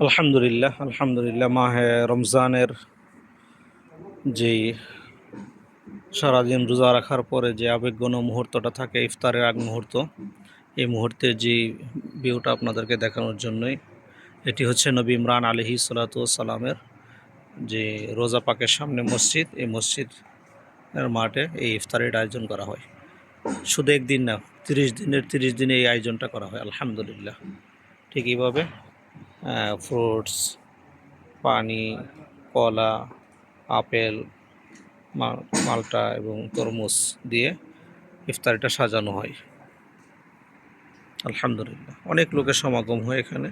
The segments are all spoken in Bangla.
আলহামদুলিল্লাহ আলহামদুলিল্লাহ মাহে রমজানের যেই সারাদিন রোজা রাখার পরে যে আবেগঘন মুহূর্তটা থাকে ইফতারের আগ মুহূর্ত, এই মুহূর্তে যে ভিউটা আপনাদেরকে দেখানোর জন্যই এটি হচ্ছে নবী ইমরান আলাইহিস সালাতু ওয়াস সালামের যে রোজা পাকের সামনে মসজিদ, এই মসজিদের মাঠে এই ইফতারের আয়োজন করা হয়। শুধু একদিন না, 30 দিনে এই আয়োজনটা করা হয়। আলহামদুলিল্লাহ। ঠিক এইভাবে ফ্রুটস, পানি, কলা, আপেল, মালটা এবং তরমুজ দিয়ে ইফতারিটা সাজানো হয়। আলহামদুলিল্লাহ, অনেক লোকের সমাগম হয় এখানে,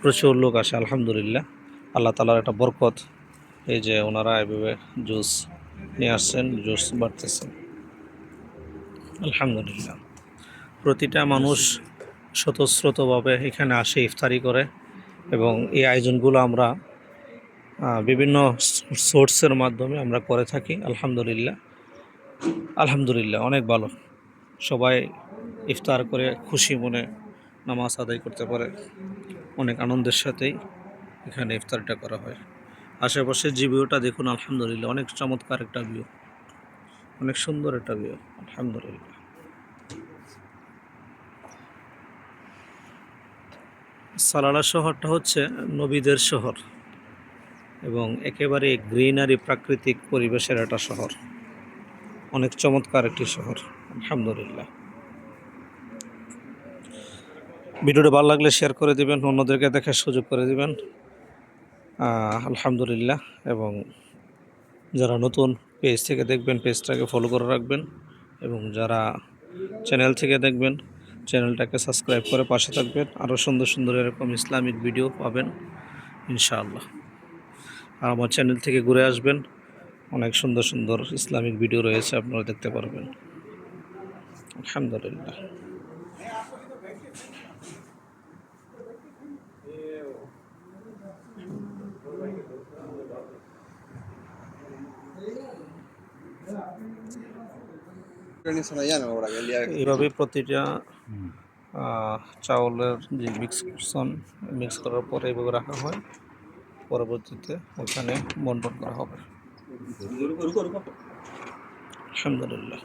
প্রচুর লোক আসে। আলহামদুলিল্লাহ, আল্লাহ তালার একটা বরকত। এই যে ওনারা এভাবে জুস নিয়ে আসছেন, জুস বাড়তেছেন। আলহামদুলিল্লাহ, প্রতিটা মানুষ স্বতঃস্রোতভাবে এখানে আসে, ইফতারি করে। এবং এই আয়োজনগুলো আমরা বিভিন্ন সোর্সের মাধ্যমে আমরা করে থাকি। আলহামদুলিল্লাহ আলহামদুলিল্লাহ, অনেক ভালো। সবাই ইফতার করে খুশি মনে নামাজ আদায় করতে পারে। অনেক আনন্দের সাথেই এখানে ইফতারটা করা হয়। আশেপাশে যে ভিউটা দেখুন, আলহামদুলিল্লাহ, অনেক চমৎকার একটা ভিউ, অনেক সুন্দর একটা ভিউ। আলহামদুলিল্লাহ। সালালা শহরটা হচ্ছে নবীদের শহর এবং একেবারে গ্রিনারি, প্রাকৃতিক পরিবেশের একটা শহর। অনেক চমৎকার একটি শহর। আলহামদুলিল্লাহ। ভিডিওটা ভালো লাগলে শেয়ার করে দিবেন, অন্যদেরকে দেখার সুযোগ করে দিবেন। আলহামদুলিল্লাহ। এবং যারা নতুন পেজ থেকে দেখবেন, পেজটাকে ফলো করে রাখবেন। এবং যারা চ্যানেল থেকে দেখবেন, চ্যানেলটাকে সাবস্ক্রাইব করে পাশে থাকবেন। আরও সুন্দর সুন্দর এরকম ইসলামিক ভিডিও পাবেন ইনশাআল্লাহ। আর আমার চ্যানেল থেকে ঘুরে আসবেন, অনেক সুন্দর সুন্দর ইসলামিক ভিডিও রয়েছে, আপনারা দেখতে পারবেন। আলহামদুলিল্লাহ। এইভাবে প্রতিটা চাউলের যে মিক্স করার পরে এইভাবে রাখা হয়, পরবর্তীতে ওখানে বন্টন করা হবে। আলহামদুলিল্লাহ।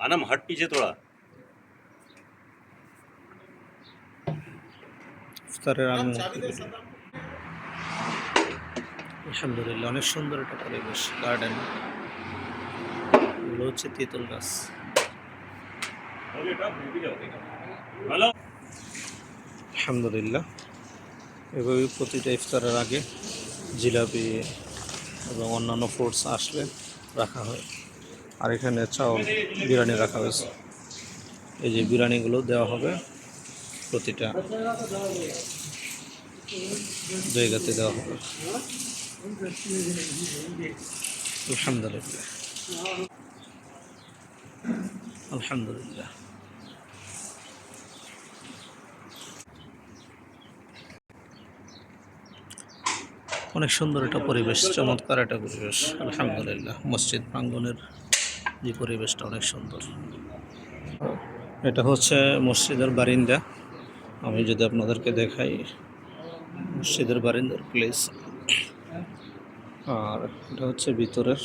आनम हट पीछे थोड़ा। ইফতারের আগে আলহামদুলিল্লাহ, অনেক সুন্দর একটা পরিবেশ, গার্ডেন। এগুলো হচ্ছে তেঁতুল গাছ। আলহামদুলিল্লাহ, এভাবে প্রতিটা ইফতারের আগে জিলাপি এবং অন্যান্য ফ্রুটস আসলে রাখা হয়। আর এখানে চাউল বিরিয়ানি রাখা হয়েছে। এই যে বিরিয়ানিগুলো দেওয়া হবে প্রতিটা জায়গাতে দেওয়া হবে। আলহামদুলিল্লাহ আলহামদুলিল্লাহ। অনেক সুন্দর একটা পরিবেশ, চমৎকার একটা পরিবেশ। আলহামদুলিল্লাহ, মসজিদ প্রাঙ্গণের যে পরিবেশটা অনেক সুন্দর। এটা হচ্ছে মসজিদের বারিন্দা। আমি যদি আপনাদেরকে দেখাই, মসজিদের বারিন্দার প্লেস। আর এটা হচ্ছে ভিতরের।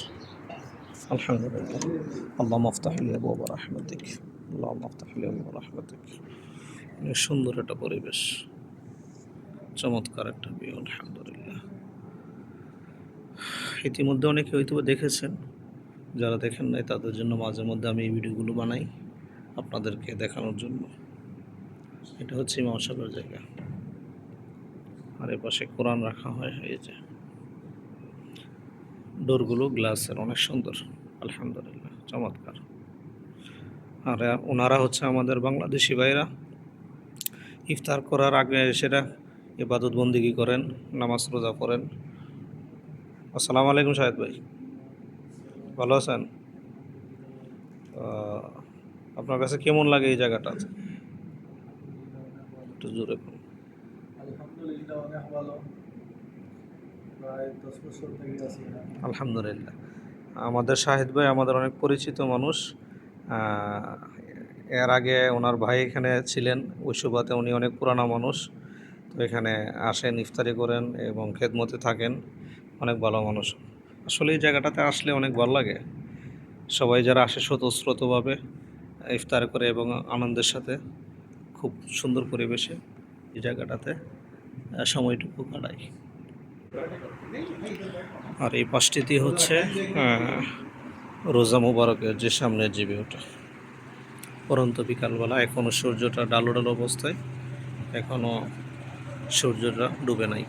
আলহামদুলিল্লাহ। আল্লাহ মাফতাহ লি আবওয়াব রাহমাতিক, আল্লাহ মাফতাহ লি আবওয়াব রাহমাতিক। অনেক সুন্দর একটা পরিবেশ, চমৎকার একটা ভিউ। আলহামদুলিল্লাহ। ইতিমধ্যে অনেকে হয়তো দেখেছেন, যারা দেখেন নাই তাদের জন্য মাঝে মধ্যে আমি এই ভিডিওগুলো বানাই আপনাদেরকে দেখানোর জন্য। এটা হচ্ছে ইমাম সাহেবের জায়গা, আর এ পাশে কোরআন রাখা হয়। এই যে ডোরগুলো গ্লাসের, অনেক সুন্দর। আলহামদুলিল্লাহ, চমৎকার। আর ওনারা হচ্ছে আমাদের বাংলাদেশি ভাইরা। ইফতার করার আগে সেটা ইবাদত বন্দিগি করেন, নামাজ রোজা করেন। আসসালামু আলাইকুম শাহেদ ভাই, ভালো আছেন? আপনার কাছে কেমন লাগে এই জায়গাটা? একটু জোরে বলুন। আলহামদুলিল্লাহ, অনেক ভালো। প্রায় 10 বছর থেকে আছি এখানে। আলহামদুলিল্লাহ। আমাদের শাহিদ ভাই আমাদের অনেক পরিচিত মানুষ। এর আগে ওনার ভাই এখানে ছিলেন, ওই সুবাদে উনি অনেক পুরানা মানুষ, তো এখানে আসেন, ইফতারি করেন এবং খেদমতে থাকেন। অনেক ভালো মানুষ। আসলে এই জায়গাটাতে আসলে অনেক ভালো লাগে। সবাই যারা আসে স্বতঃস্ফূর্তভাবে ইফতার করে এবং আনন্দের সাথে, খুব সুন্দর পরিবেশে এই জায়গাটাতে সময়টুকু কাটাই। আর এই পাশটিতে হচ্ছে রোজা মুবারকের যে সামনের যে ভিউটা, পরন্ত বিকালবেলা, এখনও সূর্যটা ডালো ডালো অবস্থায়, এখনও সূর্যটা ডুবে নাই।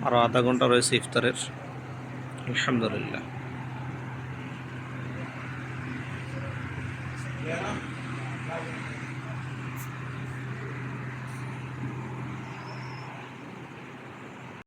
আরও আধা ঘন্টা রয়েছে ইফতারের। আলহামদুলিল্লাহ।